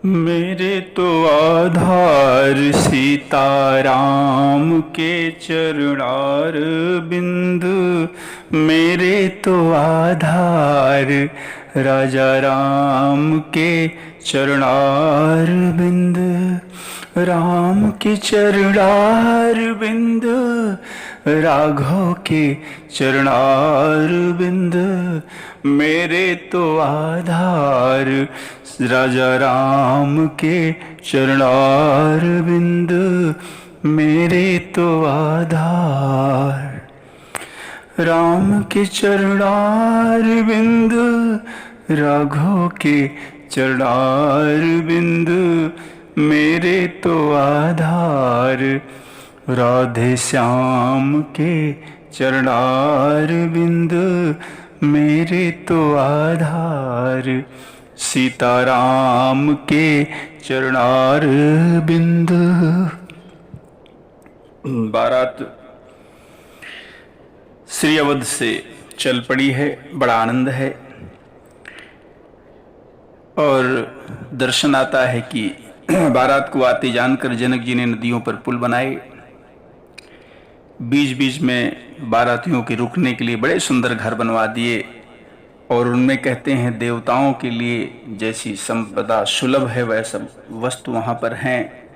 मेरे तो आधार सीताराम के चरणार बिंद। मेरे तो आधार राजा राम के चरणार बिंद। राम के चरणार बिंद, राघव के चरणार बिंद। मेरे तो आधार राजा राम के चरणार बिंद। मेरे तो आधार राम के चरणार बिंद, राघव के चरणार बिंद। मेरे तो आधार राधे श्याम के चरणार बिंद। मेरे तो आधार सीताराम के चरणार बिंद। बारात श्री अवध से चल पड़ी है, बड़ा आनंद है और दर्शन आता है कि बारात को आते जानकर जनक जी ने नदियों पर पुल बनाए। बीच बीच में बारातियों के रुकने के लिए बड़े सुंदर घर बनवा दिए और उनमें कहते हैं देवताओं के लिए जैसी संपदा सुलभ है वह सब वस्तु वहाँ पर हैं।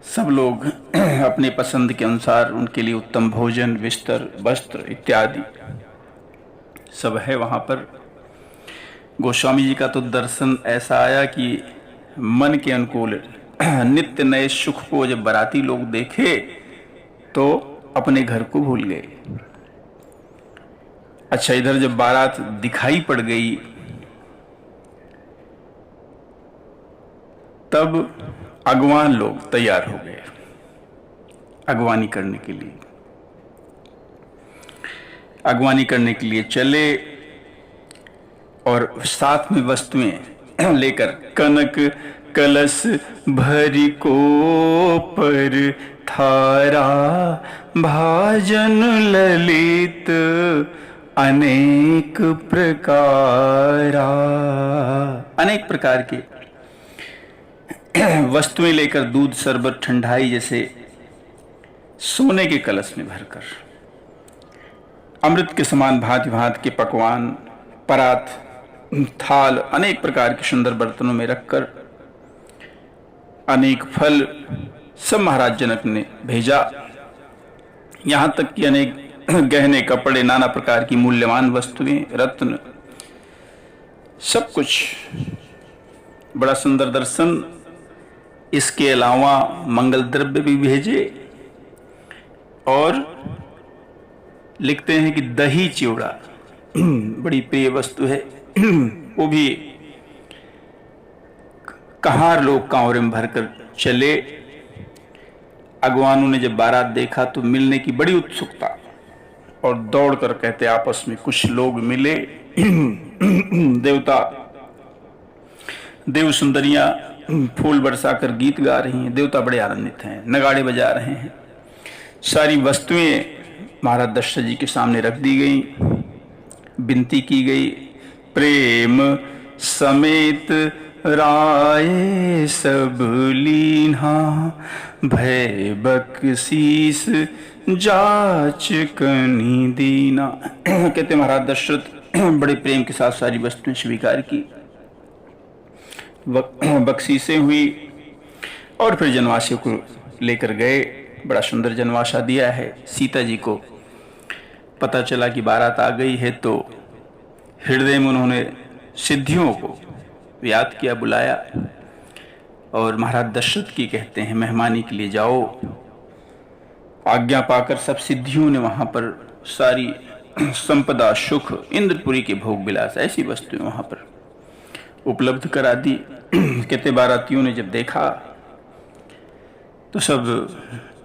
सब लोग अपने पसंद के अनुसार उनके लिए उत्तम भोजन, बिस्तर, वस्त्र इत्यादि सब है वहाँ पर। गोस्वामी जी का तो दर्शन ऐसा आया कि मन के अनुकूल नित्य नए सुख को जब बाराती लोग देखे तो अपने घर को भूल गए। अच्छा, इधर जब बारात दिखाई पड़ गई तब अगवान लोग तैयार हो गए अगवानी करने के लिए। अगवानी करने के लिए चले और साथ में वस्तुएं लेकर कनक कलश भरी को पर थारा, भाजन ललित अनेक प्रकारा। अनेक प्रकार के वस्तुएं लेकर दूध, शरबत, ठंडाई जैसे सोने के कलश में भरकर अमृत के समान भांति भांति के पकवान, परात, थाल अनेक प्रकार के सुंदर बर्तनों में रखकर अनेक फल सब महाराज जनक ने भेजा। यहां तक कि अनेक गहने, कपड़े, नाना प्रकार की मूल्यवान वस्तुएं, रत्न, सब कुछ बड़ा सुंदर दर्शन। इसके अलावा मंगल द्रव्य भी भेजे और लिखते हैं कि दही चिवड़ा बड़ी प्रिय वस्तु है, वो भी कहार लोग कांवरे में भरकर चले। अगवानों ने जब बारात देखा तो मिलने की बड़ी उत्सुकता और दौड़ कर कहते आपस में कुछ लोग मिले। देवता देव सुंदरियां फूल बरसाकर गीत गा रही हैं, देवता बड़े आनंदित हैं, नगाड़े बजा रहे हैं। सारी वस्तुएं महाराज दशरथ जी के सामने रख दी गई। विनती की गई, प्रेम समेत राय सब लीन्हा, भय बख्शीस जाच कनी दीना। कहते महाराज दशरथ बड़े प्रेम के साथ सारी वस्तुएं स्वीकार की, बख्शीशें हुई और फिर जनवासियों को लेकर गए। बड़ा सुंदर जनवासा दिया है। सीता जी को पता चला कि बारात आ गई है तो हृदय में उन्होंने सिद्धियों को याद किया, बुलाया और महाराज दशरथ की कहते हैं मेहमानी के लिए जाओ। आज्ञा पाकर सब सिद्धियों ने वहां पर सारी संपदा, सुख, इंद्रपुरी के भोग विलास ऐसी वस्तुएं वहां पर उपलब्ध करा दी। कहते बारातियों ने जब देखा तो सब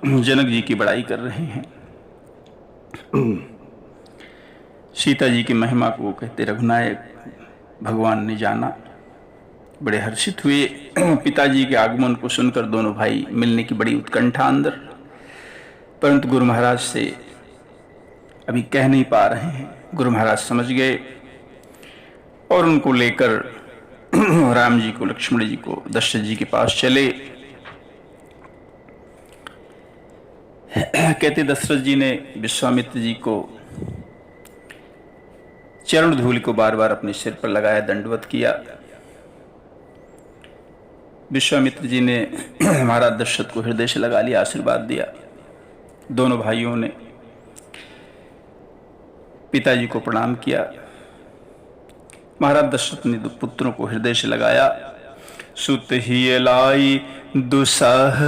जनक जी की बड़ाई कर रहे हैं। सीता जी की महिमा को कहते रघुनायक भगवान ने जाना, बड़े हर्षित हुए। पिताजी के आगमन को सुनकर दोनों भाई मिलने की बड़ी उत्कंठा अंदर, परंतु गुरु महाराज से अभी कह नहीं पा रहे हैं। गुरु महाराज समझ गए और उनको लेकर राम जी को, लक्ष्मण जी को दशरथ जी के पास चले। कहते दशरथ जी ने विश्वामित्र जी को चरण धूलि को बार बार अपने सिर पर लगाया, दंडवत किया। विश्वामित्र जी ने महाराज दशरथ को हृदय से लगा लिया, आशीर्वाद दिया। दोनों भाइयों ने पिताजी को प्रणाम किया। महाराज दशरथ ने दो पुत्रों को हृदय से लगाया। सुत ही लाई दुसह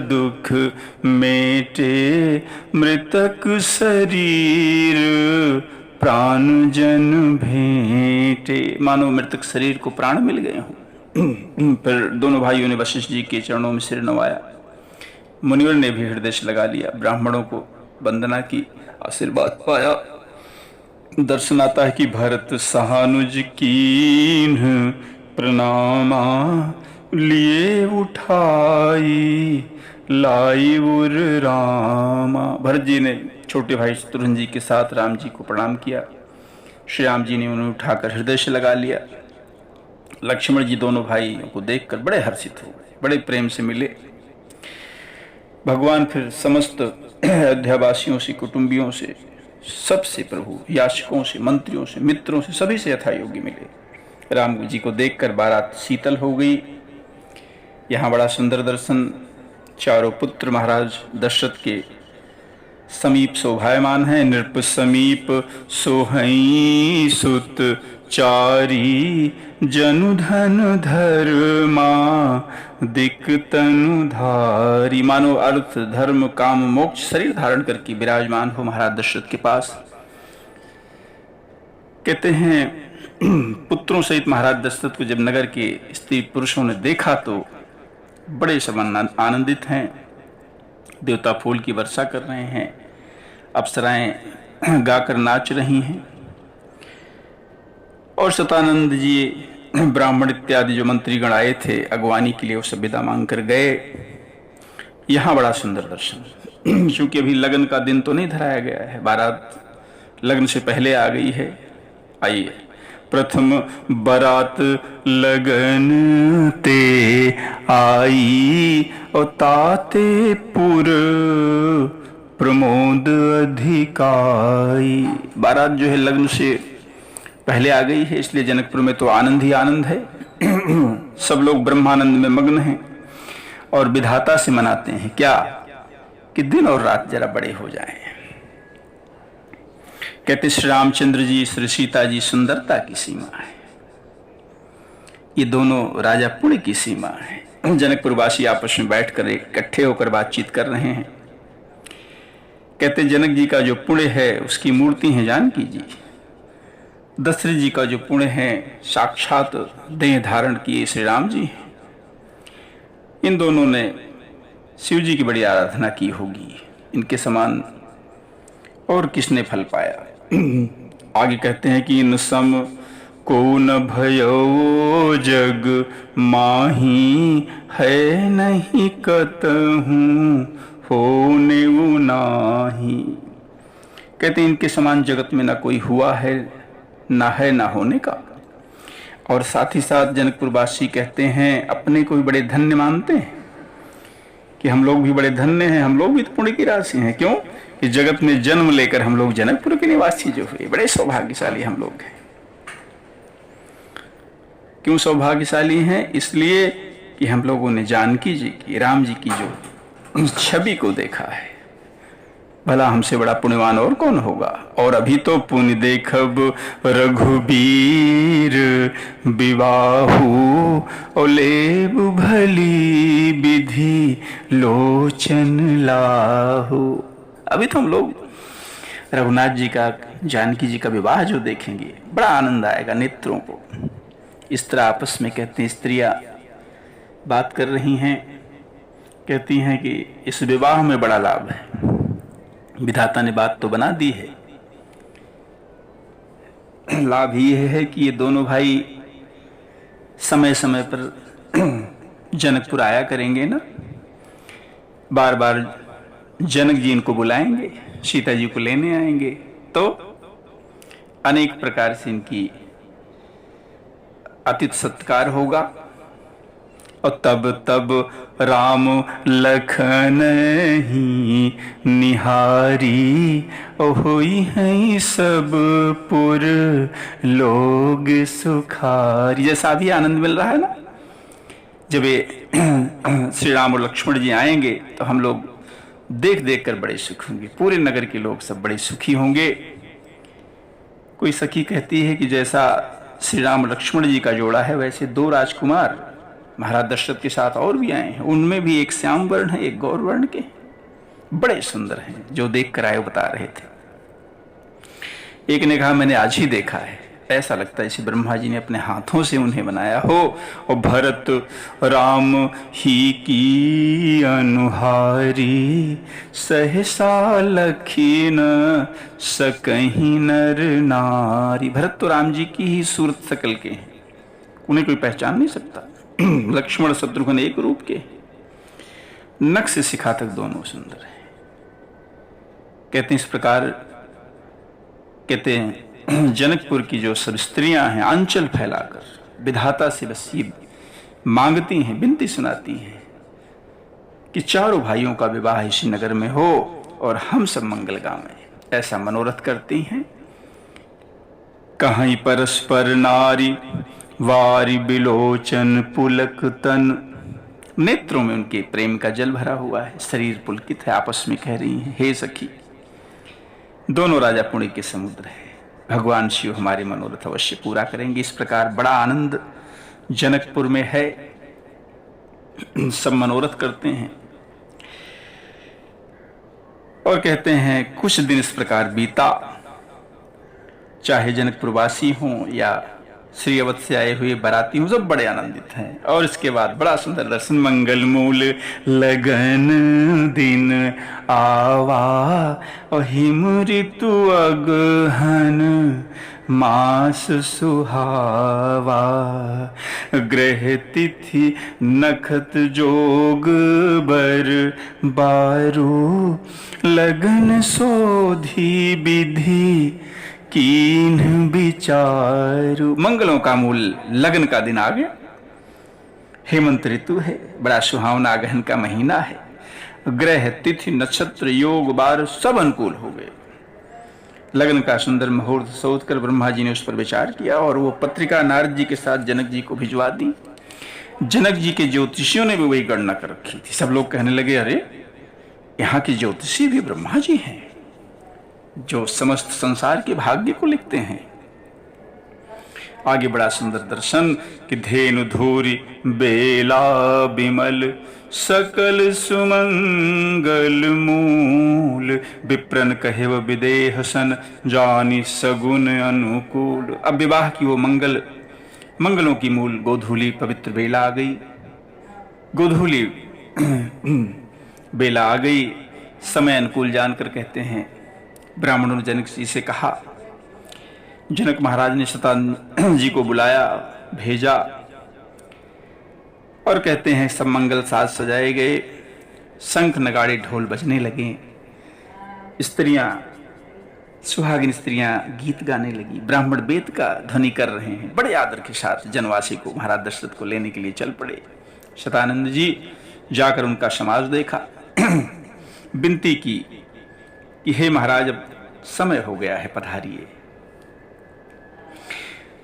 दुख मेटे, मृतक शरीर प्राण जन भेंटे। मानो मृतक शरीर को प्राण मिल गए हों। फिर दोनों भाइयों ने वशिष्ठ जी के चरणों में सिर नवाया। मुनिवर ने भी हृदय से लगा लिया, ब्राह्मणों को वंदना की, आशीर्वाद पाया। दर्शन आता है कि भरत सहानुज कीन्ह प्रणामा, लिए उठाई लाई उर रामा। भरत जी ने छोटे भाई शत्रुघ्न जी के साथ राम जी को प्रणाम किया। श्री राम जी ने उन्हें उठाकर हृदय से लगा लिया। लक्ष्मण जी दोनों भाइयों को देखकर बड़े हर्षित हो गए, बड़े प्रेम से मिले। भगवान फिर समस्त अयोध्यावासियों से, कुटुंबियों से, सबसे, प्रभु याचकों से, मंत्रियों से, मित्रों से, सभी से यथा योग्य मिले। राम जी को देखकर बारात शीतल हो गई। यहाँ बड़ा सुंदर दर्शन, चारों पुत्र महाराज दशरथ के समीप शोभायमान है। नृप समीप सोहई सुत चारी, जनुधन धर्मा दिक तनु धारी। मानो अर्थ, धर्म, काम, मोक्ष शरीर धारण करके विराजमान हो महाराज दशरथ के पास। कहते हैं पुत्रों सहित महाराज दशरथ को जब नगर के स्त्री पुरुषों ने देखा तो बड़े समान आनंदित हैं। देवता फूल की वर्षा कर रहे हैं, अप्सराएं गाकर नाच रही हैं, और सतानंद जी, ब्राह्मण इत्यादि जो मंत्रीगण आए थे अगवानी के लिए, वो सब विदा मांग कर गए। यहाँ बड़ा सुंदर दर्शन। क्योंकि अभी लगन का दिन तो नहीं धराया गया है, बारात लगन से पहले आ गई है। आइए, प्रथम बारात लगन ते आई, और ताते पुर प्रमोद अधिकाई। बारात जो है लगन से पहले आ गई है, इसलिए जनकपुर में तो आनंद ही आनंद है। सब लोग ब्रह्मानंद में मग्न हैं और विधाता से मनाते हैं क्या कि दिन और रात जरा बड़े हो जाएं। कहते श्री रामचंद्र जी, श्री सीता जी सुंदरता की सीमा है, ये दोनों राजा पुण्य की सीमा है। जनकपुर वासी आपस में बैठकर इकट्ठे होकर बातचीत कर रहे हैं। कहते जनक जी का जो पुण्य है उसकी मूर्ति है जानकी जी। दशरथ जी का जो पुण्य है साक्षात देह धारण किए श्री राम जी। इन दोनों ने शिव जी की बड़ी आराधना की होगी, इनके समान और किसने फल पाया। आगे कहते हैं कि इन सम को न भयो जग माही, है नहीं कतहूँ होने नाही। कहते हैं इनके समान जगत में ना कोई हुआ है, ना है, ना होने का। और साथ ही साथ जनकपुर वासी कहते हैं अपने को भी बड़े धन्य मानते हैं कि हम लोग भी बड़े धन्य हैं, हम लोग भी तो पुण्य की राशि हैं। क्यों कि जगत में जन्म लेकर हम लोग जनकपुर के निवासी जो हुए, बड़े सौभाग्यशाली हम लोग हैं। क्यों सौभाग्यशाली हैं? इसलिए कि हम लोगों ने जानकी जी की, राम जी की जो छवि को देखा है। भला हमसे बड़ा पुण्यवान और कौन होगा। और अभी तो पुण्य देखब रघुबीर विवाहु, और लेब भली विधि लोचन लाहु। अभी तो हम लोग रघुनाथ जी का, जानकी जी का विवाह जो देखेंगे बड़ा आनंद आएगा नेत्रों को। इस तरह आपस में कहते हैं, स्त्रियां बात कर रही हैं, कहती हैं कि इस विवाह में बड़ा लाभ है। विधाता ने बात तो बना दी है, लाभ ये है कि ये दोनों भाई समय समय पर जनकपुर आया करेंगे ना, बार बार जनक जी इनको बुलाएंगे, सीता जी को लेने आएंगे, तो अनेक प्रकार से इनकी अतिथि सत्कार होगा। और तब तब राम लखन ही निहारी, होई है सब पुर लोग सुखारी। जैसा अभी आनंद मिल रहा है ना, जब ये श्री राम और लक्ष्मण जी आएंगे तो हम लोग देख देख कर बड़े सुख होंगे, पूरे नगर के लोग सब बड़े सुखी होंगे। कोई सखी कहती है कि जैसा श्री राम लक्ष्मण जी का जोड़ा है, वैसे दो राजकुमार महाराज दशरथ के साथ और भी आए हैं। उनमें भी एक श्याम वर्ण है, एक गौर वर्ण के, बड़े सुंदर हैं। जो देख कर आए बता रहे थे। एक ने कहा मैंने आज ही देखा है, ऐसा लगता है जैसे ब्रह्मा जी ने अपने हाथों से उन्हें बनाया हो। और भरत राम ही की अनुहारी, सहसा लखी न सकहीं नर नारी। भरत तो राम जी की ही सूरत शकल के हैं, उन्हें कोई पहचान नहीं सकता। लक्ष्मण शत्रुघ्न एक रूप के, नख से शिखा तक दोनों सुंदर हैं। कहते हैं इस प्रकार, कहते हैं जनकपुर की जो सब स्त्रियां हैं आंचल फैलाकर विधाता से बस ये मांगती हैं, विनती सुनाती हैं कि चारों भाइयों का विवाह इसी नगर में हो और हम सब मंगल गावें। ऐसा मनोरथ करती हैं। कहीं परस्पर नारी वारी बिलोचन पुलक तन। नेत्रों में उनके प्रेम का जल भरा हुआ है, शरीर पुलकित है। आपस में कह रही हैं, हे सखी, दोनों राजा पुण्य के समुद्र है, भगवान शिव हमारे मनोरथ अवश्य पूरा करेंगे। इस प्रकार बड़ा आनंद जनकपुर में है, सब मनोरथ करते हैं। और कहते हैं कुछ दिन इस प्रकार बीता, चाहे जनकपुरवासी हों या श्री अवध से आए हुए बाराती हूँ, सब बड़े आनंदित हैं। और इसके बाद बड़ा सुंदर दर्शन। मंगल मूल लगन दिन आवा, और हिम ऋतु अगहन मास सुहावा। ग्रह तिथि नखत जोग बर बारू, लगन सोधी विधि कीन विचारू। मंगलों का मूल लगन का दिन आ गया। हेमंत ऋतु है, बड़ा सुहावना गहन का महीना है। ग्रह तिथि नक्षत्र योग बार सब अनुकूल हो गए। लगन का सुंदर मुहूर्त सोच कर ब्रह्मा जी ने उस पर विचार किया और वो पत्रिका नारद जी के साथ जनक जी को भिजवा दी। जनक जी के ज्योतिषियों ने भी वही गणना कर रखी थी। सब लोग कहने लगे, अरे यहाँ के ज्योतिषी भी ब्रह्मा जी हैं, जो समस्त संसार के भाग्य को लिखते हैं। आगे बड़ा सुंदर दर्शन कि धेनु धूरी बेला बिमल, सकल सुमंगल मूल। विप्रन कहेव विदेह सन, जानी सगुन अनुकूल। अब विवाह की वो मंगलों की मूल गोधूली पवित्र बेला आ गई। गोधूली बेला आ गई, समय अनुकूल जानकर कहते हैं ब्राह्मणों ने जनक जी से कहा। जनक महाराज ने शतानंद जी को बुलाया, भेजा और कहते हैं सब मंगल साज सजाए गए, शंख नगाड़े ढोल बजने लगे। स्त्रियां, सुहागिन स्त्रियां गीत गाने लगी, ब्राह्मण वेद का ध्वनि कर रहे हैं। बड़े आदर के साथ जनवासी को, महाराज दशरथ को लेने के लिए चल पड़े। शतानंद जी जाकर उनका समाज देखा, विनती की कि हे महाराज अब समय हो गया है, पधारिए।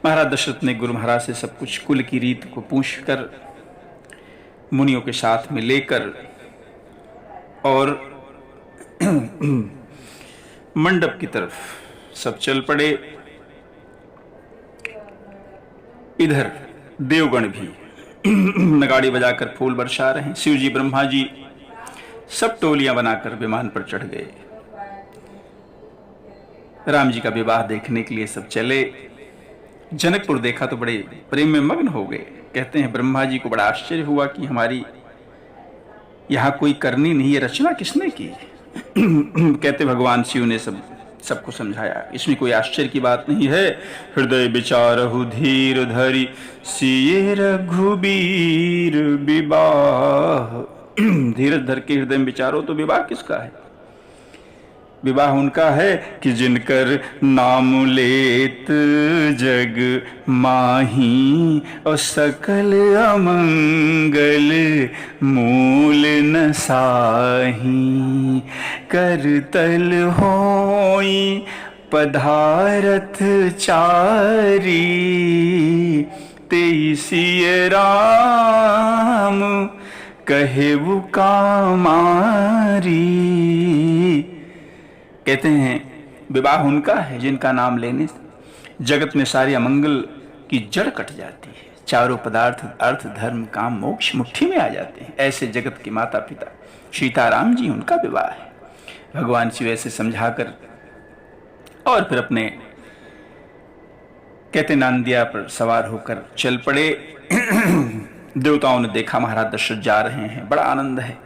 महाराज दशरथ ने गुरु महाराज से सब कुछ कुल की रीत को पूछकर मुनियों के साथ में लेकर और मंडप की तरफ सब चल पड़े। इधर देवगण भी नगाड़ी बजाकर फूल बरसा रहे हैं। शिव जी, ब्रह्मा जी सब टोलियां बनाकर विमान पर चढ़ गए। राम जी का विवाह देखने के लिए सब चले। जनकपुर देखा तो बड़े प्रेम में मग्न हो गए। कहते हैं ब्रह्मा जी को बड़ा आश्चर्य हुआ कि हमारी यहाँ कोई करनी नहीं है, रचना किसने की? कहते भगवान शिव ने सबको समझाया, इसमें कोई आश्चर्य की बात नहीं है। हृदय विचारहु धीर धरी, सिए रघुबीर विवाह। धीरज धर के हृदय में विचारो तो विवाह किसका है? विवाह उनका है कि जिनकर नाम लेत जग माही और सकल अमंगल मूल न साही। करतल होई पधारथ चारी तेईसिय राम कहेबु कामारी। कहते हैं विवाह उनका है जिनका नाम लेने से जगत में सारी अमंगल की जड़ कट जाती है, चारों पदार्थ अर्थ धर्म काम मोक्ष मुट्ठी में आ जाते हैं। ऐसे जगत के माता पिता सीताराम जी, उनका विवाह है। भगवान शिव ऐसे समझाकर और फिर अपने कहते नांदिया पर सवार होकर चल पड़े। देवताओं ने देखा महाराज दशरथ जा रहे हैं, बड़ा आनंद है।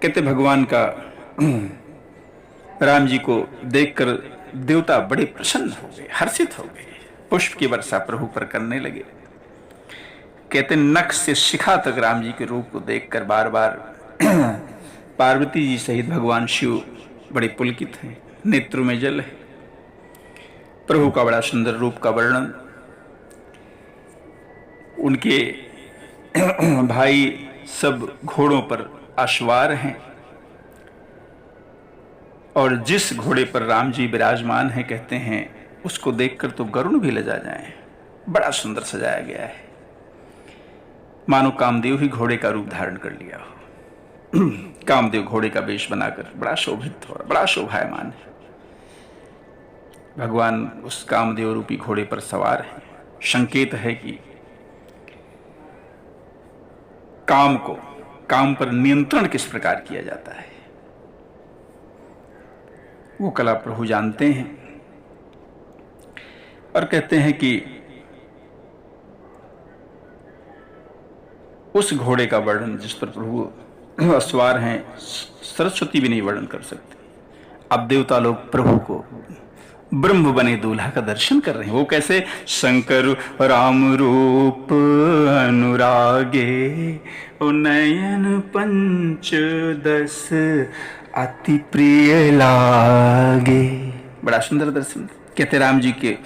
कहते भगवान का राम जी को देखकर देवता बड़े प्रसन्न हो गए, हर्षित हो गए, पुष्प की वर्षा प्रभु पर करने लगे। कहते नख से शिखा तक राम जी के रूप को देखकर बार बार पार्वती जी सहित भगवान शिव बड़े पुलकित हैं, नेत्रों में जल है। प्रभु का बड़ा सुंदर रूप का वर्णन, उनके भाई सब घोड़ों पर अश्वार हैं और जिस घोड़े पर राम जी विराजमान हैं कहते हैं उसको देखकर तो गरुड़ भी लजा जाएं। बड़ा सुंदर सजाया गया है, मानो कामदेव ही घोड़े का रूप धारण कर लिया हो। कामदेव घोड़े का वेश बनाकर बड़ा शोभित हो रहा, बड़ा शोभायमान है। भगवान उस कामदेव रूपी घोड़े पर सवार हैं। संकेत है कि काम पर नियंत्रण किस प्रकार किया जाता है वो कला प्रभु जानते हैं। और कहते हैं कि उस घोड़े का वर्णन जिस पर प्रभु अस्वार हैं, सरस्वती भी नहीं वर्णन कर सकते। अब देवता लोग प्रभु को ब्रह्म बने दूल्हा का दर्शन कर रहे हैं। वो कैसे? शंकर राम रूप अनुरागे नयन पंचदश अति प्रिय लागे। बड़ा सुंदर दर्शन। कहते राम जी के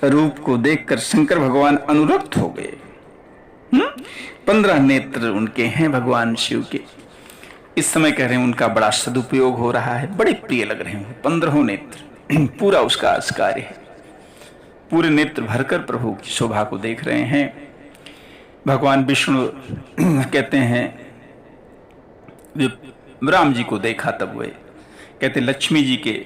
रूप को देखकर शंकर भगवान अनुरक्त हो गए। 15 नेत्र उनके हैं भगवान शिव के। इस समय कह रहे हैं उनका बड़ा सदुपयोग हो रहा है, बड़े प्रिय लग रहे हैं 15 नेत्र। पूरा उसका आस्कार्य है, पूरे नेत्र भरकर प्रभु की शोभा को देख रहे हैं। भगवान विष्णु कहते हैं राम जी को देखा तब वे कहते लक्ष्मी जी के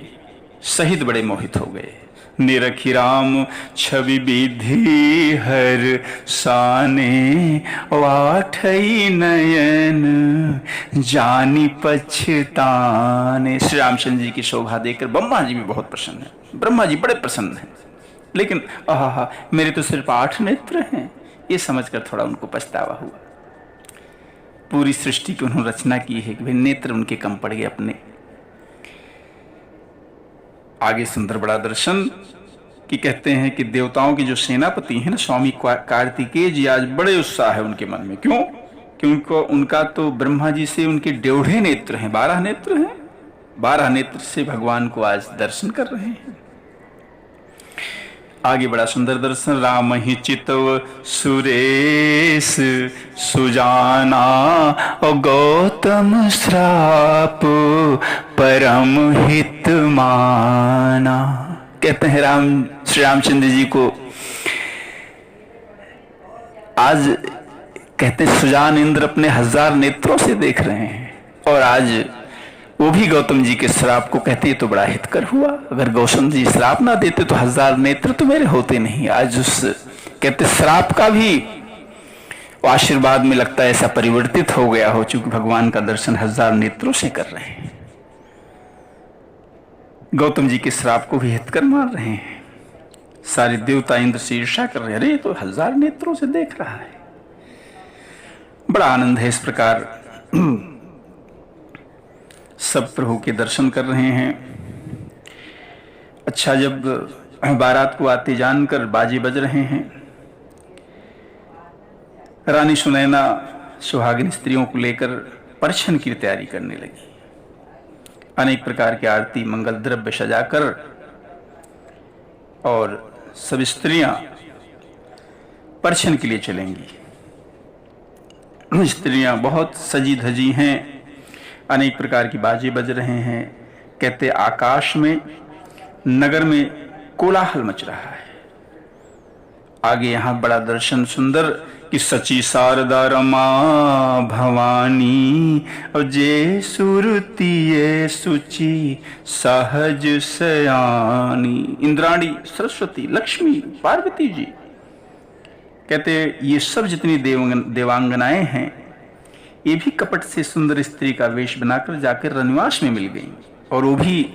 सहित बड़े मोहित हो गए। निरखी राम छवि विधि हर साने वाठई नयन जानी पछताने। श्री रामचंद्र जी की शोभा देखकर ब्रह्मा जी भी बहुत प्रसन्न है। ब्रह्मा जी बड़े प्रसन्न हैं, लेकिन आहा मेरे तो सिर्फ 8 नेत्र हैं, ये समझकर थोड़ा उनको पछतावा हुआ। पूरी सृष्टि की उन्होंने रचना की है कि भाई नेत्र उनके कम पड़ गए अपने। आगे सुंदर बड़ा दर्शन कि कहते हैं कि देवताओं के जो सेनापति हैं ना स्वामी कार्तिकेय जी, आज बड़े उत्साह है उनके मन में। क्यों? क्योंकि उनका तो ब्रह्मा जी से उनके 1.5 नेत्र हैं, 12 नेत्र हैं। 12 नेत्र से भगवान को आज दर्शन कर रहे हैं। आगे बड़ा सुंदर दर्शन। राम ही चितव सुरेश सुजाना और गौतम श्राप परम हित माना। कहते हैं श्री रामचंद्र जी को आज कहते हैं सुजान इंद्र अपने 1000 नेत्रों से देख रहे हैं, और आज वो भी गौतम जी के श्राप को कहते हैं तो बड़ा हितकर हुआ। अगर गौतम जी श्राप ना देते तो 1000 नेत्र तो मेरे होते नहीं। आज उस कहते श्राप का भी आशीर्वाद में लगता है ऐसा परिवर्तित हो गया हो, चूंकि भगवान का दर्शन 1000 नेत्रों से कर रहे हैं। गौतम जी के श्राप को भी हितकर मान रहे हैं। सारे देवता इंद्र से ईर्ष्या कर रहे हैं, अरे तो 1000 नेत्रों से देख रहा है। बड़ा आनंद है। इस प्रकार सब प्रभु के दर्शन कर रहे हैं। अच्छा, जब बारात को आते जानकर बाजे बज रहे हैं, रानी सुनैना सुहागिन स्त्रियों को लेकर परिछन की तैयारी करने लगी। अनेक प्रकार की आरती मंगल द्रव्य सजाकर और सब स्त्रियां परिछन के लिए चलेंगी। स्त्रियां बहुत सजी धजी हैं, अनेक प्रकार की बाजे बज रहे हैं। कहते आकाश में, नगर में कोलाहल मच रहा है। आगे यहां बड़ा दर्शन सुंदर कि सची शारदा रमा भवानी और जे सुरती ये सुचि सहज सयानी। इंद्राणी, सरस्वती, लक्ष्मी, पार्वती जी, कहते ये सब जितनी देवांगनाएं हैं ये भी कपट से सुंदर स्त्री का वेश बनाकर जाकर रनिवास में मिल गई और वो भी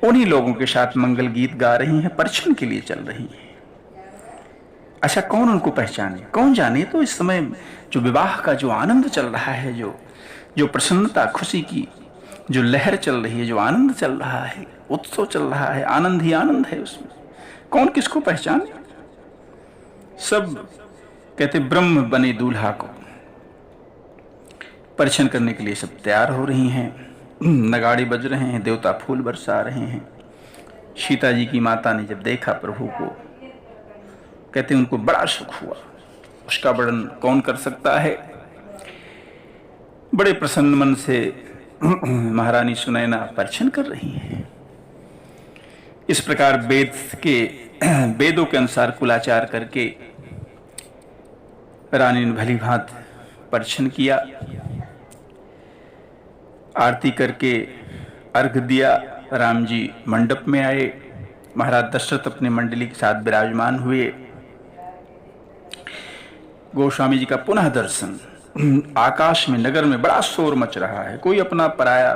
उन्हीं लोगों के साथ मंगल गीत गा रही हैं, परिछन के लिए चल रही हैं। अच्छा, कौन उनको पहचाने, कौन जाने। तो इस समय जो विवाह का जो आनंद चल रहा है, जो प्रसन्नता, खुशी की जो लहर चल रही है, जो आनंद चल रहा है, उत्सव चल रहा है, आनंद ही आनंद है उसमें। कौन किसको पहचाने। सब कहते ब्रह्म बने दूल्हा को परिछन करने के लिए सब तैयार हो रही हैं। नगाड़े बज रहे हैं, देवता फूल बरसा रहे हैं। सीता जी की माता ने जब देखा प्रभु को, कहते उनको बड़ा सुख हुआ। उसका वर्णन कौन कर सकता है। बड़े प्रसन्न मन से महारानी सुनैना परिछन कर रही हैं। इस प्रकार वेदों के अनुसार कुलाचार करके रानी ने भली भांति परिछन किया, आरती करके अर्घ दिया। राम जी मंडप में आए, महाराज दशरथ अपने मंडली के साथ विराजमान हुए। गोस्वामी जी का पुनः दर्शन। आकाश में, नगर में बड़ा शोर मच रहा है, कोई अपना पराया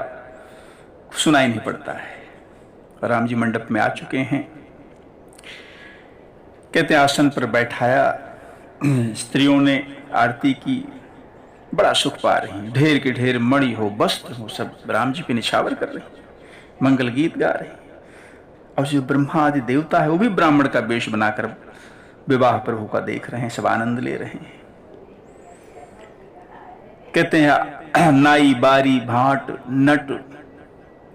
सुनाई नहीं पड़ता है। राम जी मंडप में आ चुके हैं। कहते आसन पर बैठाया, स्त्रियों ने आरती की, बड़ा सुख पा रही हैं। ढेर के ढेर मणि हो, वस्त्र हो, सब राम जी पे निछावर कर रही हैं, मंगल गीत गा रही हैं। और जो ब्रह्मा आदि देवता है वो भी ब्राह्मण का वेश बनाकर विवाह प्रभु का देख रहे हैं, सब आनंद ले रहे हैं। कहते हैं नाई, बारी, भाट, नट,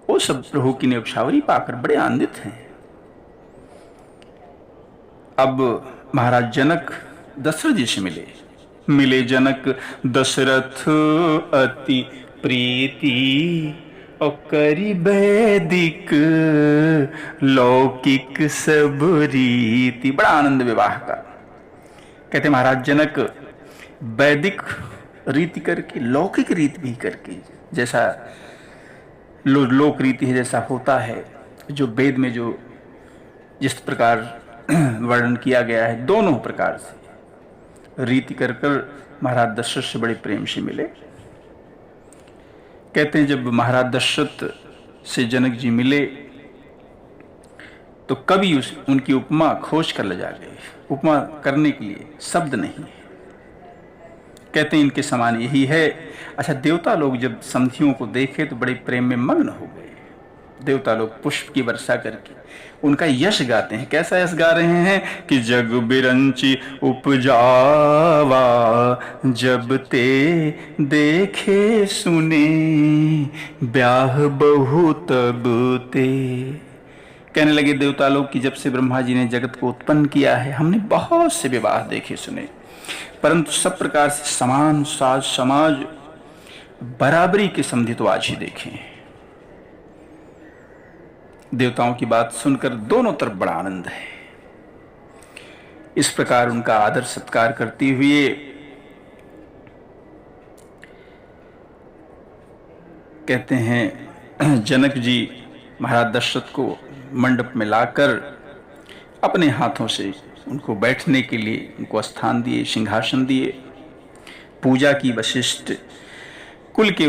वो सब प्रभु की न्योछावरी पाकर बड़े आनंदित हैं। अब महाराज जनक दशरथ जी से मिले जनक दशरथ अति प्रीति और करी वैदिक लौकिक सब रीति। बड़ा आनंद विवाह का। कहते महाराज जनक वैदिक रीति करके, लौकिक रीति भी करके, जैसा लोक रीति है, जैसा होता है, जो वेद में जो जिस प्रकार वर्णन किया गया है, दोनों प्रकार से रीति कर महाराज दशरथ से बड़े प्रेम से मिले। कहते हैं जब महाराज दशरथ से जनक जी मिले तो कभी उनकी उपमा खोज कर ले जा गए। उपमा करने के लिए शब्द नहीं है। कहते हैं इनके समान यही है। अच्छा, देवता लोग जब समधियों को देखे तो बड़े प्रेम में मग्न हो गए। देवता लोग पुष्प की वर्षा करके उनका यश गाते हैं। कैसा यश गा रहे हैं कि जग बिरंची उपजावा जब ते देखे सुने ब्याह बहु तब ते। कहने लगे देवता लोग कि जब से ब्रह्मा जी ने जगत को उत्पन्न किया है, हमने बहुत से विवाह देखे सुने, परंतु सब प्रकार से समान साज समाज बराबरी के समझे तो आज ही देखे। देवताओं की बात सुनकर दोनों तरफ बड़ा आनंद है। इस प्रकार उनका आदर सत्कार करते हुए कहते हैं जनक जी महाराज दशरथ को मंडप में लाकर अपने हाथों से उनको बैठने के लिए उनको स्थान दिए, सिंहासन दिए, पूजा की। वशिष्ठ कुल के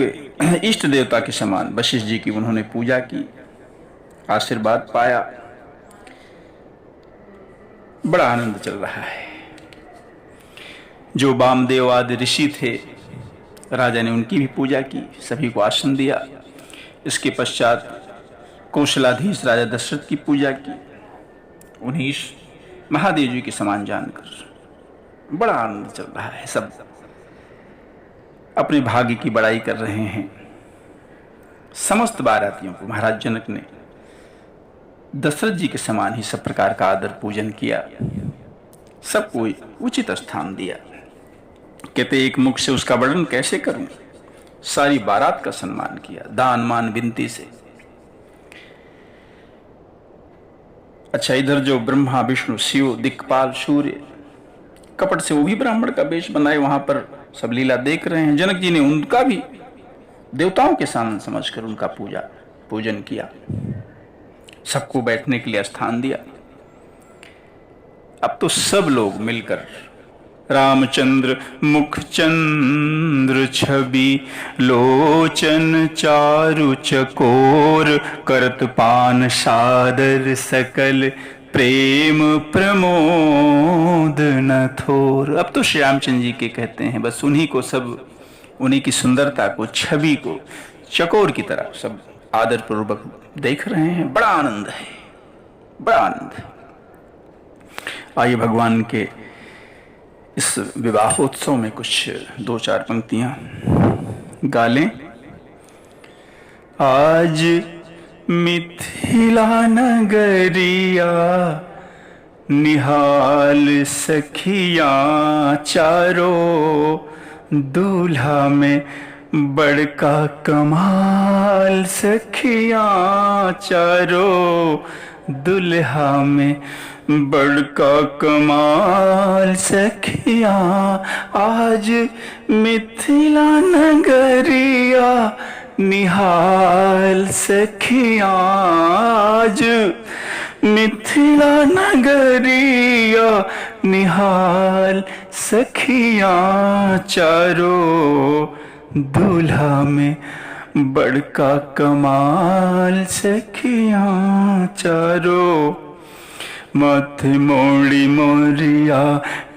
इष्ट देवता के समान वशिष्ठ जी की उन्होंने पूजा की, आशीर्वाद पाया। बड़ा आनंद चल रहा है। जो वामदेव आदि ऋषि थे, राजा ने उनकी भी पूजा की, सभी को आसन दिया। इसके पश्चात कौशलाधीश राजा दशरथ की पूजा की, उन्हीं महादेव जी के समान जानकर बड़ा आनंद चल रहा है। सब अपने भाग्य की बड़ाई कर रहे हैं। समस्त बारातियों को महाराज जनक ने दशरथ जी के समान ही सब प्रकार का आदर पूजन किया, सबको उचित स्थान दिया। कहते एक मुख से उसका वर्णन कैसे करूं, सारी बारात का सम्मान किया दान मान विनती से। अच्छा, इधर जो ब्रह्मा विष्णु शिव दिक्पाल सूर्य कपट से वो भी ब्राह्मण का वेश बनाए वहां पर सब लीला देख रहे हैं। जनक जी ने उनका भी देवताओं के सामने समझकर उनका पूजन किया, सबको बैठने के लिए स्थान दिया। अब तो सब लोग मिलकर रामचंद्र मुख चंद्र छवि लोचन चारु चकोर करत पान सादर सकल प्रेम प्रमोद न थोर। अब तो श्री रामचंद्र जी के कहते हैं बस उन्हीं को, सब उन्हीं की सुंदरता को, छवि को चकोर की तरह सब आदर पूर्वक देख रहे हैं। बड़ा आनंद है, बड़ा आनंद है। आइए भगवान के इस विवाहोत्सव में कुछ 2-4 पंक्तियां गा लें। आज मिथिला नगरिया निहाल सखिया चारो, दूल्हा में बड़का कमाल सखिया चारो, दुल्हा में बड़का कमाल सखिया। आज मिथिला नगरिया निहाल सखिया, आज मिथिला नगरिया निहाल सखिया चारो, दूल्हा में बड़का कमाल सखिया चारो। माथे मोड़ी मोरिया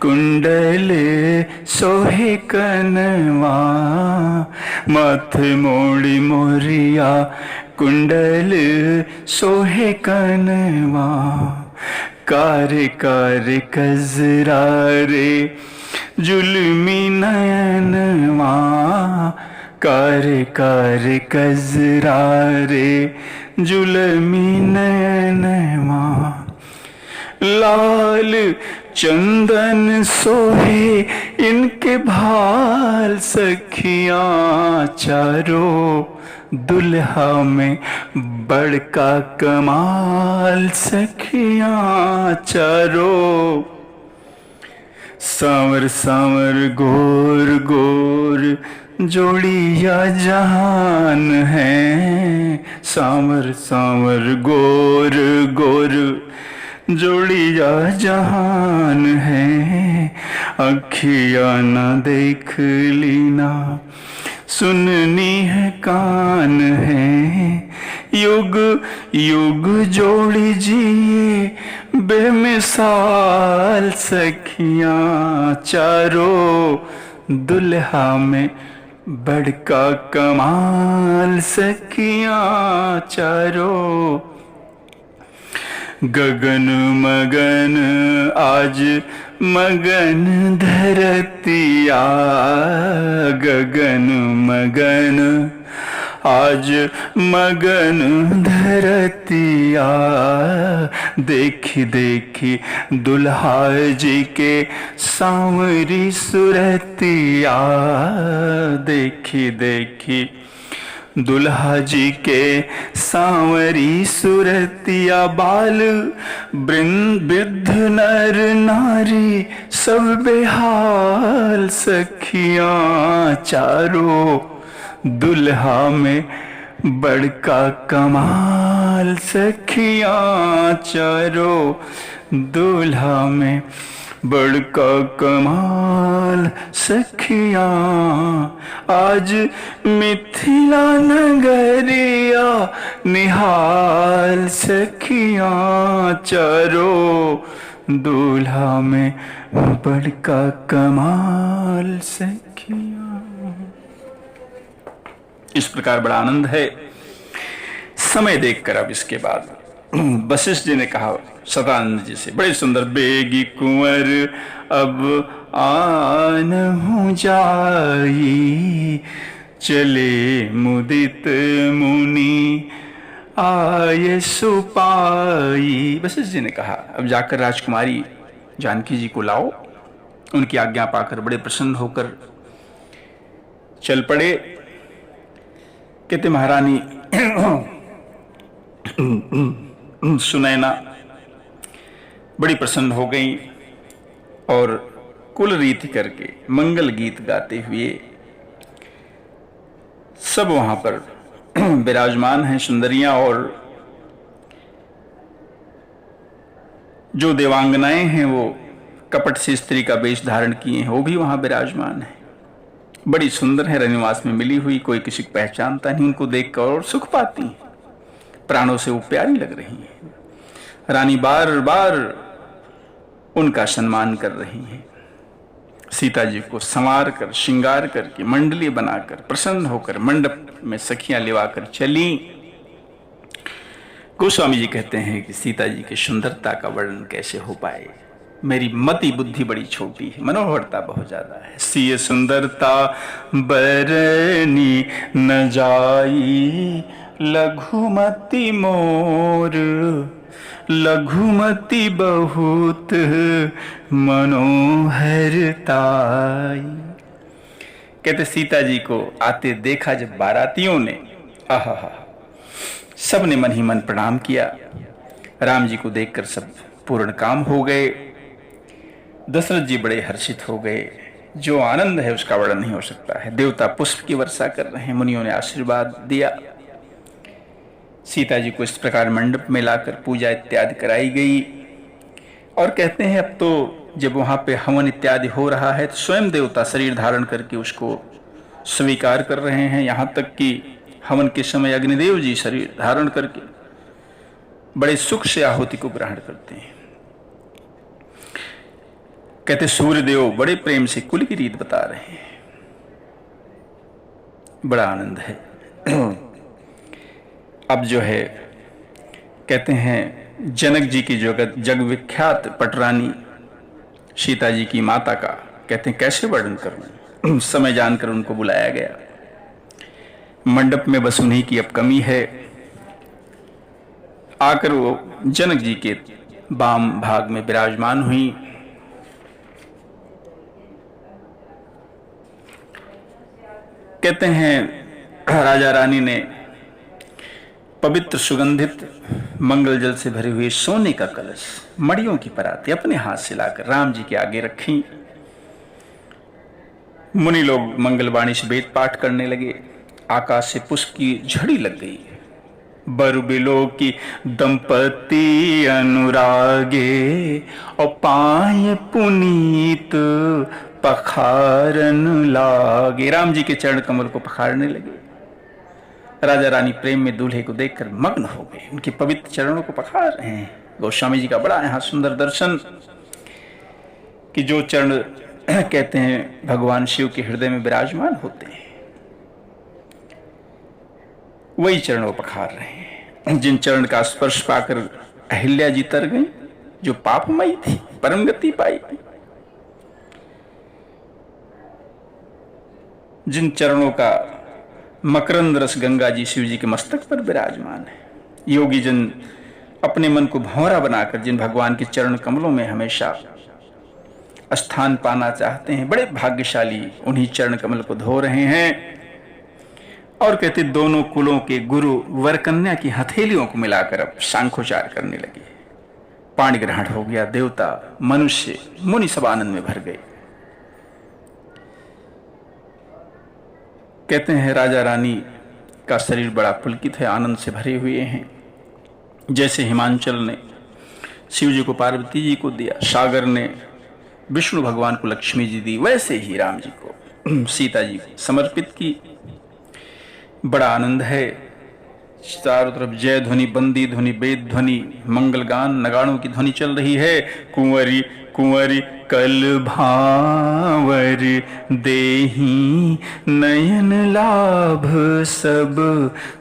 कुंडले सोहे कनवा, माथे मोड़ी मोरिया कुंडल सोहे कनवा। कारे कारे कजरा रे जुल्मी नयनवा, कारे कारे कजरा रे जुल्मी नयनवा। लाल चंदन सोहे इनके भाल सखिया चारो, दुल्हा में बड़का कमाल सखिया चारो। सांवर सांवर गोर गोर जोड़िया जहान है, सांवर सांवर गोर गोर जोड़िया जहान है। अखिया न देख लीना सुननी है कान है, युग युग जोड़ी जिए बेमिसाल सखिया चारो, दुल्हा में बड़का कमाल सखिया चारो। गगन मगन आज मगन धरतिया, गगन मगन आज मगन धरतिया। देखी देखी दुल्हा जी के सांवरी सुरतिया, देखी देखी दुल्हा जी के सांवरी सुरतिया। बाल वृद्ध नर नारी सब बेहाल सखिया चारो, दुल्हा में बड़का कमाल सखिया चारो, दुल्हा में बड़का कमाल सखिया। आज मिथिला नगरिया निहाल सखिया चारो, दूल्हा में बड़का कमाल सखिया। इस प्रकार बड़ा आनंद है। समय देखकर अब इसके बाद वशिष्ठ जी ने कहा सदानंद जी से बड़े सुंदर, बेगी कुंवर अब आन हूँ जाई, चले मुदित मुनि आये सुपाई। वशिष्ठ जी ने कहा अब जाकर राजकुमारी जानकी जी को लाओ। उनकी आज्ञा पाकर बड़े प्रसन्न होकर चल पड़े। कहते महारानी सुनैना बड़ी प्रसन्न हो गई और कुल रीति करके मंगल गीत गाते हुए सब वहां पर विराजमान हैं सुंदरियां, और जो देवांगनाएं हैं वो कपट से स्त्री का वेश धारण किए हैं, वो भी वहां विराजमान है। बड़ी सुंदर है, रनिवास में मिली हुई, कोई किसी को पहचानता नहीं। उनको देखकर और सुख पाती हैं, प्राणों से वो प्यारी लग रही हैं। रानी बार बार उनका सम्मान कर रही हैं। सीता जी को संवार कर श्रृंगार करके मंडली बनाकर प्रसन्न होकर मंडप में सखियां लिवाकर चली। गोस्वामी जी कहते हैं कि सीता जी की सुंदरता का वर्णन कैसे हो पाए, मेरी मति बुद्धि बड़ी छोटी है, मनोहरता बहुत ज्यादा है। सिय सुंदरता बरनी न जाई लघुमति मोर, लघुमति बहुत मनोहरताई। कहते सीता जी को आते देखा जब बारातियों ने, आहा, सब ने मन ही मन प्रणाम किया। राम जी को देखकर सब पूर्ण काम हो गए। दशरथ जी बड़े हर्षित हो गए। जो आनंद है उसका वर्णन नहीं हो सकता है। देवता पुष्प की वर्षा कर रहे हैं, मुनियों ने आशीर्वाद दिया। सीता जी को इस प्रकार मंडप में लाकर पूजा इत्यादि कराई गई। और कहते हैं अब तो जब वहां पे हवन इत्यादि हो रहा है तो स्वयं देवता शरीर धारण करके उसको स्वीकार कर रहे हैं। यहां तक कि हवन के समय अग्निदेव जी शरीर धारण करके बड़े सुख से आहुति को ग्रहण करते हैं। कहते सूर्यदेव बड़े प्रेम से कुल की रीत बता रहे हैं। बड़ा आनंद है। अब जो है कहते हैं जनक जी की जग विख्यात पटरानी सीता जी की माता का कहते हैं कैसे वर्णन करूं। समय जानकर उनको बुलाया गया। मंडप में बस उन्हीं की अब कमी है। आकर वो जनक जी के वाम भाग में विराजमान हुई। कहते हैं राजा रानी ने पवित्र सुगंधित मंगल जल से भरे हुए सोने का कलश मड़ियों की पराते अपने हाथ से लाकर राम जी के आगे रखी। मुनि लोग मंगलवाणी से वेद पाठ करने लगे। आकाश से पुष्प की झड़ी लग गई। बर बिलो की दंपति अनुरागे और पाए पुनीत पखारन लागे। राम जी के चरण कमल को पखारने लगे। राजा रानी प्रेम में दूल्हे को देखकर मग्न हो गए। उनके पवित्र चरणों को पखार रहे हैं। गोस्वामी जी का बड़ा यहां सुंदर दर्शन कि जो चरण कहते हैं भगवान शिव के हृदय में विराजमान होते हैं, वही चरणों को पखार रहे हैं। जिन चरण का स्पर्श पाकर अहिल्या जी तर गई, जो पापमयी थी, परम गति पाई। जिन चरणों का मकरंद रस गंगा जी शिव जी के मस्तक पर विराजमान है। योगी जन अपने मन को भंवरा बनाकर जिन भगवान के चरण कमलों में हमेशा स्थान पाना चाहते हैं, बड़े भाग्यशाली उन्हीं चरण कमल को धो रहे हैं। और कहते दोनों कुलों के गुरु वर कन्या की हथेलियों को मिलाकर अब सांखोचार करने लगे। पाणी ग्रहण हो गया। देवता मनुष्य मुनि सब आनंद में भर गए। कहते हैं राजा रानी का शरीर बड़ा पुलकित है, आनंद से भरे हुए हैं। जैसे हिमांचल ने शिव जी को पार्वती जी को दिया, सागर ने विष्णु भगवान को लक्ष्मी जी दी, वैसे ही राम जी को सीता जी को समर्पित की। बड़ा आनंद है। चारों तरफ जय ध्वनि, बंदी ध्वनि, वेद ध्वनि, मंगल गान, नगाड़ों की ध्वनि चल रही है। कुंवरी कुंवरी कल भावर देही नयन लाभ सब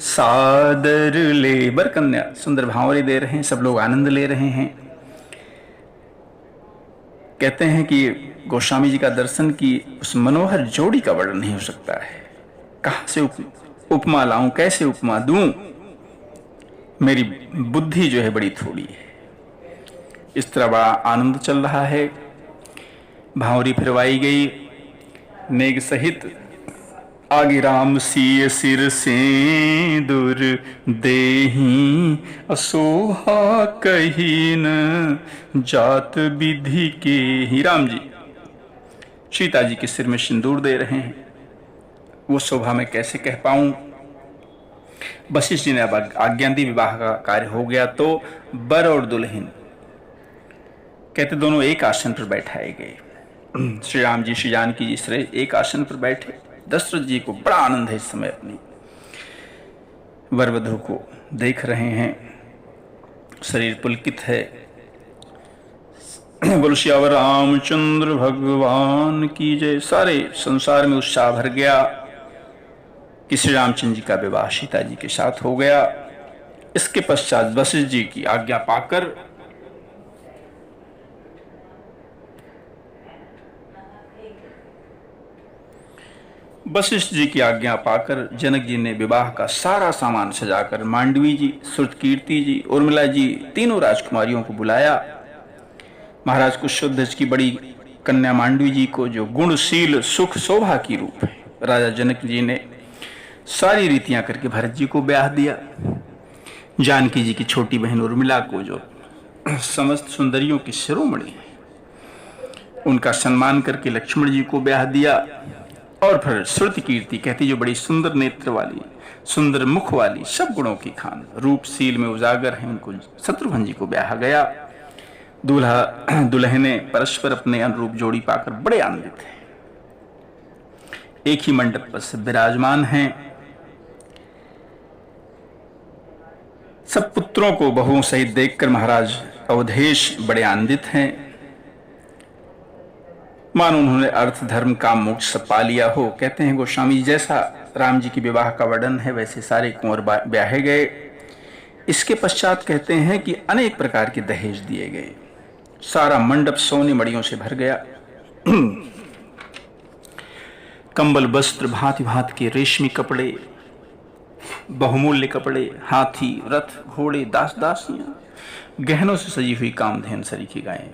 सादर ले। बर कन्या सुंदर भावरे दे रहे हैं, सब लोग आनंद ले रहे हैं। कहते हैं कि गोस्वामी जी का दर्शन की उस मनोहर जोड़ी का वर्णन नहीं हो सकता है। कहाँ से उपमा लाऊं, कैसे उपमा दूं, मेरी बुद्धि जो है बड़ी थोड़ी है। इस तरह बड़ा आनंद चल रहा है। भांवरी फिरवाई गई नेग सहित, आगे राम सिय सिर से दूर देही, असोहा कही न जात विधि के ही। राम जी सीता जी के सिर में सिंदूर दे रहे हैं, वो शोभा मैं कैसे कह पाऊं। वशिष्ठ जी ने अब आज्ञा दी, विवाह का कार्य हो गया तो वर और दुल्हन कहते दोनों एक आसन पर बैठाए गए। श्री राम जी श्री जानकी जी श्रेय एक आसन पर बैठे। दशरथ जी को बड़ा आनंद है इस समय, अपनी वर वधू को देख रहे हैं, शरीर पुलकित है। बोलो श्यावर रामचंद्र भगवान की जय। सारे संसार में उत्साह भर गया कि श्री रामचंद्र जी का विवाह सीता जी के साथ हो गया। इसके पश्चात वशिष्ठ जी की आज्ञा पाकर जनक जी ने विवाह का सारा सामान सजाकर मांडवी जी, श्रुतकीर्ति जी, उर्मिला जी, तीनों राजकुमारियों को बुलाया। महाराज कुशोध्वज की बड़ी कन्या मांडवी जी को, जो गुणशील सुख शोभा की रूप है, राजा जनक जी ने सारी रीतियां करके भरत जी को ब्याह दिया। जानकी जी की छोटी बहन उर्मिला को, जो समस्त सुंदरियों की शिरोमणि है, उनका सम्मान करके लक्ष्मण जी को ब्याह दिया। और फिर श्रुति कीर्ति कहती, जो बड़ी सुंदर नेत्र वाली, सुंदर मुख वाली, सब गुणों की खान, रूपशील में उजागर है, उनको शत्रुघ्न जी को ब्याह गया। दूल्हा दुल्हने परस्पर अपने अनुरूप जोड़ी पाकर बड़े आनंदित हैं। एक ही मंडप पर से विराजमान हैं। सब पुत्रों को बहुओं सहित देखकर महाराज अवधेश बड़े आनंदित हैं, मानो उन्होंने अर्थ धर्म काम मोक्ष सब पा लिया हो। कहते हैं गोस्वामी, जैसा राम जी के विवाह का वर्णन है वैसे सारे कुंवर ब्याहे गए। इसके पश्चात कहते हैं कि अनेक प्रकार के दहेज दिए गए, सारा मंडप सोने मड़ियों से भर गया। कंबल वस्त्र, भांति भांति के रेशमी कपड़े, बहुमूल्य कपड़े, हाथी, रथ, घोड़े, दास दासियां, गहनों से सजी हुई कामधेन सरीखी गायें,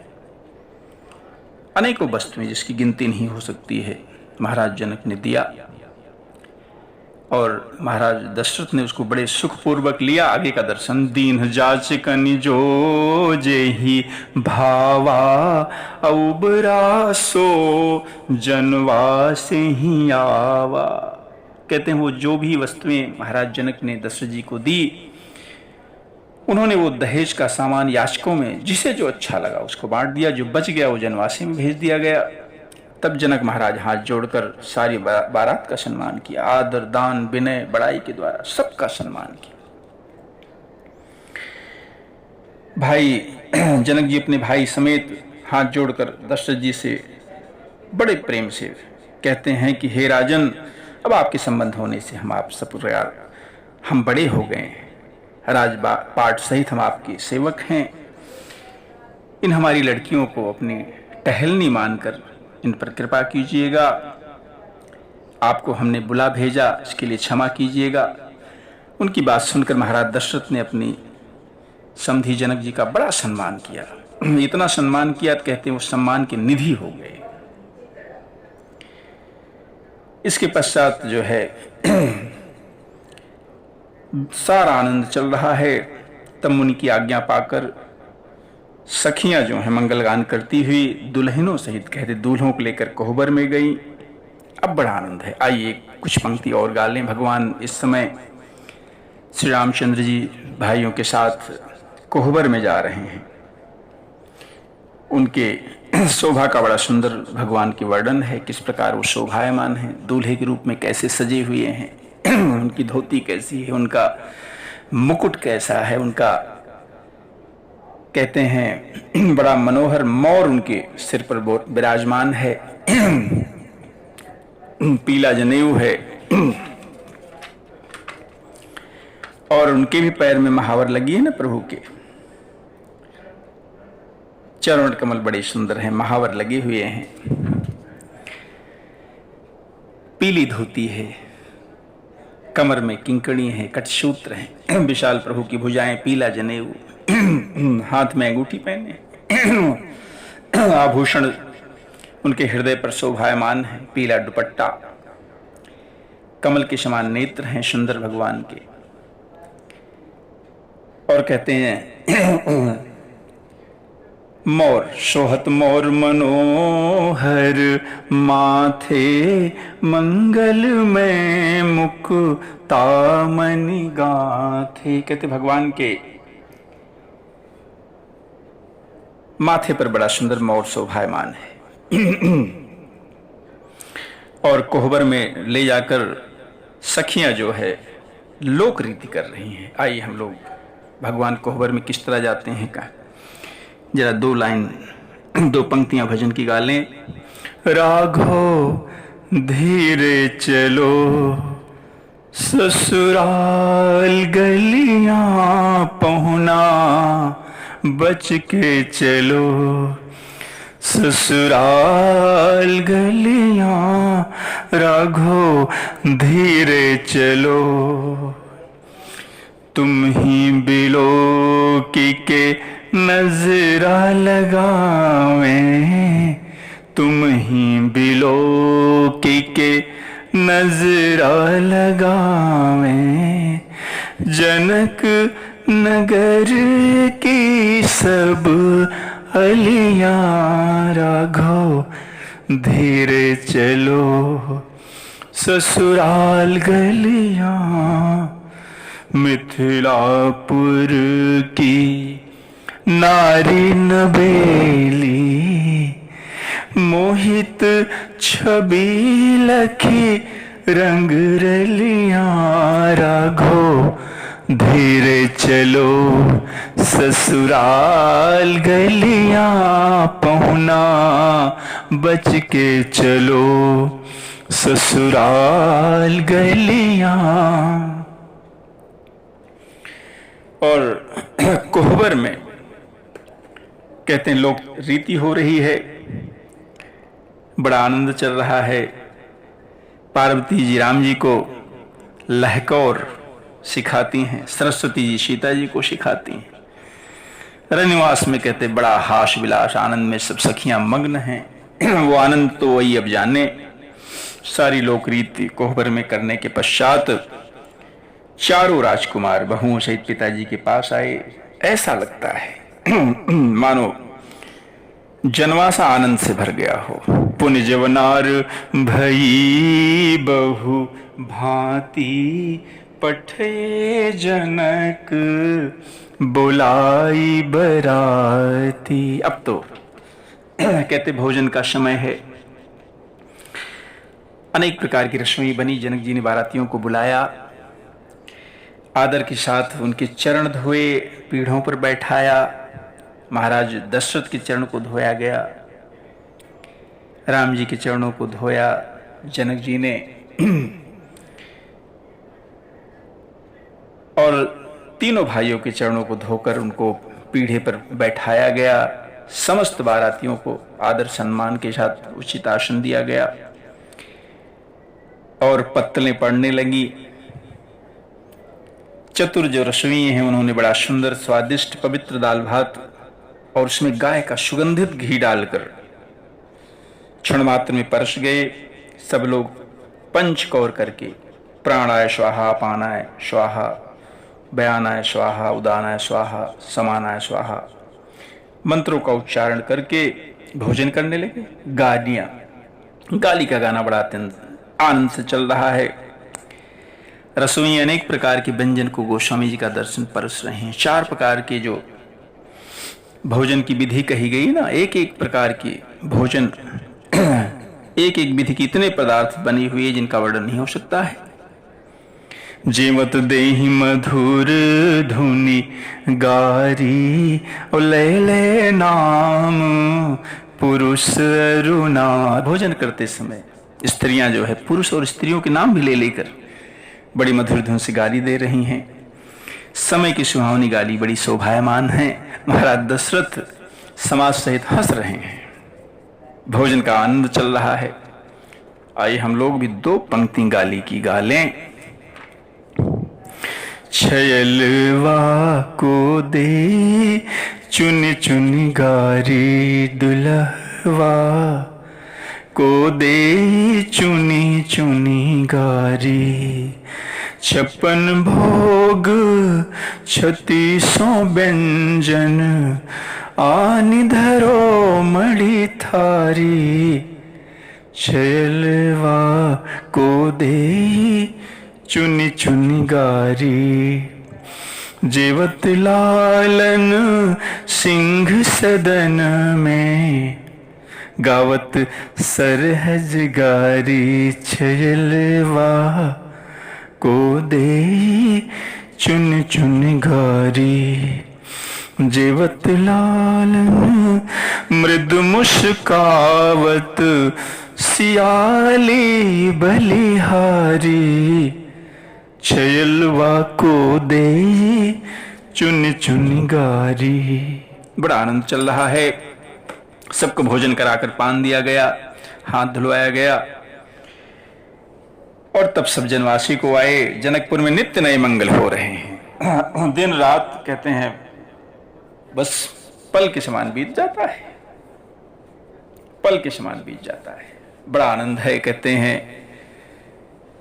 अनेकों वस्तुएं जिसकी गिनती नहीं हो सकती है, महाराज जनक ने दिया। और महाराज दशरथ ने उसको बड़े सुखपूर्वक लिया। आगे का दर्शन, दीन जाचकनि जो जेहि भावा, उबरा सो जनवा से ही आवा। कहते हैं वो जो भी वस्तुएं महाराज जनक ने दशरथ जी को दी, उन्होंने वो दहेज का सामान याचकों में जिसे जो अच्छा लगा उसको बांट दिया, जो बच गया वो जनवासी में भेज दिया गया। तब जनक महाराज हाथ जोड़कर सारी बारात का सम्मान किया, आदर दान विनय बड़ाई के द्वारा सबका सम्मान किया। भाई जनक जी अपने भाई समेत हाथ जोड़कर दशरथ जी से बड़े प्रेम से कहते हैं कि हे राजन, अब आपके संबंध होने से हम आप सब हम बड़े हो गए हैं, राजपाट सहित हम आपके सेवक हैं। इन हमारी लड़कियों को अपनी टहलनी मानकर इन पर कृपा कीजिएगा। आपको हमने बुला भेजा, इसके लिए क्षमा कीजिएगा। उनकी बात सुनकर महाराज दशरथ ने अपनी समधी जनक जी का बड़ा सम्मान किया। इतना सम्मान किया तो कहते हैं वो सम्मान के निधि हो गए। इसके पश्चात जो है सारा आनंद चल रहा है। तब मुनि की आज्ञा पाकर सखियां जो हैं मंगल गान करती हुई दुल्हनों सहित कहते दूल्हों को लेकर कोहबर में गई। अब बड़ा आनंद है। आइए कुछ पंक्ति और गा लें। भगवान इस समय श्री रामचंद्र जी भाइयों के साथ कोहबर में जा रहे हैं। उनके शोभा का बड़ा सुंदर भगवान की वर्णन है, किस प्रकार वो शोभायमान है, दूल्हे के रूप में कैसे सजे हुए हैं, उनकी धोती कैसी है, उनका मुकुट कैसा है, उनका कहते हैं बड़ा मनोहर मोर उनके सिर पर विराजमान है, पीला जनेऊ है और उनके भी पैर में महावर लगी है ना प्रभु के। चरण कमल बड़े सुंदर हैं, महावर लगे हुए हैं, पीली धोती है, कमर में किंकणी है, कटसूत्र है, विशाल प्रभु की भुजाएं, पीला जनेऊ, हाथ में अंगूठी पहने, आभूषण उनके हृदय पर शोभायमान है, पीला दुपट्टा, कमल के समान नेत्र हैं सुंदर भगवान के। और कहते हैं मोर सोहत मोर मनोहर माथे मंगल में मुक्तामणि गाथे। कहते भगवान के माथे पर बड़ा सुंदर मोर शोभायमान है। और कोहबर में ले जाकर सखियां जो है लोक रीति कर रही हैं। आइए हम लोग भगवान कोहबर में किस तरह जाते हैं का जरा दो लाइन, दो पंक्तियां भजन की गा लें। राघो धीरे चलो ससुराल गलियां पहुना, बच के चलो ससुराल गलियां, राघो धीरे चलो। तुम ही बिलो के नजरा लगावे, तुम ही बिलो के नजरा लगावे। जनक नगर की सब अलियां, राघो धीरे चलो ससुराल गलियां। मिथिलापुर की नारी नबेली, मोहित छवि लखी रंग रलियां, राघो धीरे चलो ससुराल गलियां पहुना, बच के चलो ससुराल गलियां। और कोहबर में कहते हैं लोग रीति हो रही है, बड़ा आनंद चल रहा है। पार्वती जी राम जी को लहकौर सिखाती हैं, सरस्वती जी सीता जी को सिखाती हैं। रनिवास में कहते बड़ा हास विलास आनंद में सब सखियां मग्न हैं। वो आनंद तो वही अब जाने। सारी लोक रीति कोहबर में करने के पश्चात चारों राजकुमार बहुओं सहित पिताजी के पास आए। ऐसा लगता है मानो जनवासा आनंद से भर गया हो। पुण्य जवनार भई बहु भांति, पठे जनक बुलाई बराती। अब तो कहते भोजन का समय है। अनेक प्रकार की रसोई बनी। जनक जी ने बारातियों को बुलाया, आदर के साथ उनके चरण धोए, पीढ़ों पर बैठाया। महाराज दशरथ के चरण को धोया गया, राम जी के चरणों को धोया जनक जी ने, और तीनों भाइयों के चरणों को धोकर उनको पीढ़े पर बैठाया गया। समस्त बारातियों को आदर सम्मान के साथ उचित आसन दिया गया और पत्तलें पड़ने लगी। चतुर जो रसोई हैं उन्होंने बड़ा सुंदर स्वादिष्ट पवित्र दाल भात और उसमें गाय का सुगंधित घी डालकर क्षण मात्र में परस गए। सब लोग पंचकौर करके प्राणाय स्वाहा, अपानाय स्वाहा, बयानाय स्वाहा, उदानाय स्वाहा, समानाय स्वाहा मंत्रों का उच्चारण करके भोजन करने लगे। गाली का गाना बड़ा अत्यंत आनंद से चल रहा है। रसोई अनेक प्रकार के व्यंजन को गोस्वामी जी का दर्शन परस रहे हैं। 4 प्रकार के जो भोजन की विधि कही गई ना, एक एक प्रकार की भोजन एक एक विधि की इतने पदार्थ बनी हुई है जिनका वर्णन नहीं हो सकता है। जेवत देहि मधुर धुनि गारी, और ले ले नाम पुरुष अरुणा। भोजन करते समय स्त्रियां जो है पुरुष और स्त्रियों के नाम भी ले लेकर बड़ी मधुर धुन से गाली दे रही हैं। समय की सुहावनी गाली बड़ी शोभायमान है। महाराज दशरथ समाज सहित हंस रहे हैं। भोजन का आनंद चल रहा है। आइए हम लोग भी 2 पंक्ति गाली की गा लें। छयलवा को दे चुन चुन गारी, दुल्हवा को दे चुनी चुनी गारी। 56 भोग 36 व्यंजन, आनि धरो मणि थारी। छयलवा को दे चुनी चुनी गारी। जेवत लालन सिंह सदन में, गावत सरहज गारी। छयलवा को दे चुन चुन गारी। जेवत लालन मृदु मुस्कावत, सियाली बलिहारी। छयलवा को दे चुन चुन गारी। बड़ा आनंद चल रहा है। सबको भोजन कराकर पान दिया गया, हाथ धुलवाया गया, और तब सब जनवासी को आए। जनकपुर में नित्य नए मंगल हो रहे हैं। दिन रात कहते हैं बस पल के समान बीत जाता है, पल के समान बीत जाता है। बड़ा आनंद है। कहते हैं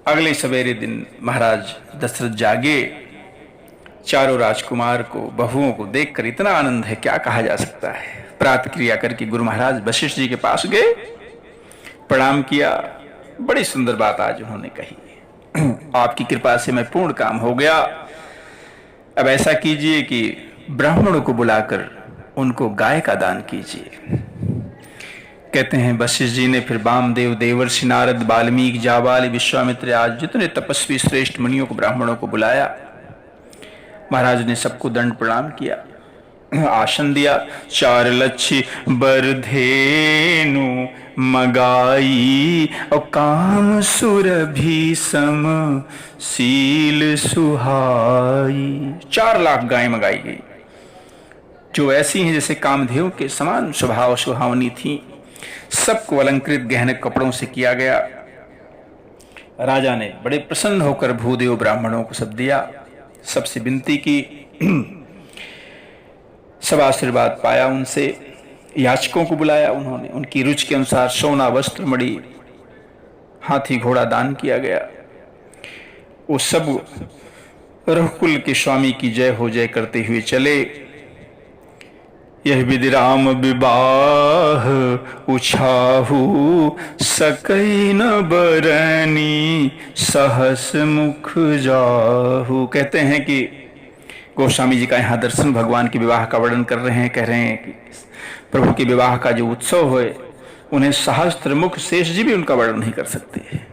अगले सवेरे दिन महाराज दशरथ जागे। चारों राजकुमार को, बहुओं को देखकर इतना आनंद है क्या कहा जा सकता है। प्रातः क्रिया करके गुरु महाराज वशिष्ठ जी के पास गए, प्रणाम किया। बड़ी सुंदर बात आज उन्होंने कही, आपकी कृपा से मैं पूर्ण काम हो गया। अब ऐसा कीजिए कि ब्राह्मणों को बुलाकर उनको गाय का दान कीजिए। कहते हैं वशिष्ठ जी ने फिर वामदेव, देवर्षि नारद, वाल्मीकि, जाबाली, विश्वामित्र आज जितने तपस्वी श्रेष्ठ मुनियों को, ब्राह्मणों को बुलाया। महाराज ने सबको दंड प्रणाम किया, आसन दिया। 4 लच्छी बरधेनु मगाई, और काम सुरभि सम सील सुहाई। 4 लाख गायें मंगाई गई, जो ऐसी हैं जैसे कामधेव के समान स्वभाव सुहावनी थी। सबको अलंकृत गहने कपड़ों से किया गया। राजा ने बड़े प्रसन्न होकर भूदेव ब्राह्मणों को सब दिया, सबसे विनती की, सब आशीर्वाद पाया उनसे। याचकों को बुलाया उन्होंने, उनकी रुचि के अनुसार सोना, वस्त्र, मणि, हाथी, घोड़ा दान किया गया। वो सब रघुकुल के स्वामी की जय हो जय करते हुए चले। यह विधि राम विवाह उछाहू, सकई न बरनी सहस मुख जाहू। कहते हैं कि गोस्वामी जी का यहाँ दर्शन भगवान के विवाह का वर्णन कर रहे हैं। कह रहे हैं कि प्रभु के विवाह का जो उत्सव है, उन्हें सहस्त्र मुख शेष जी भी उनका वर्णन नहीं कर सकते।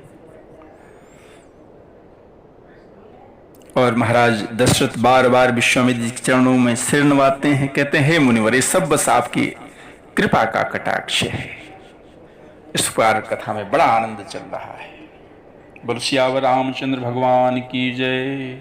और महाराज दशरथ बार बार विश्वामित्र जी के चरणों में सिर नवाते हैं। कहते हैं हे मुनिवर, ये सब बस आपकी कृपा का कटाक्ष है। इस प्रकार कथा में बड़ा आनंद चल रहा है। बोलो सियावर रामचंद्र भगवान की जय।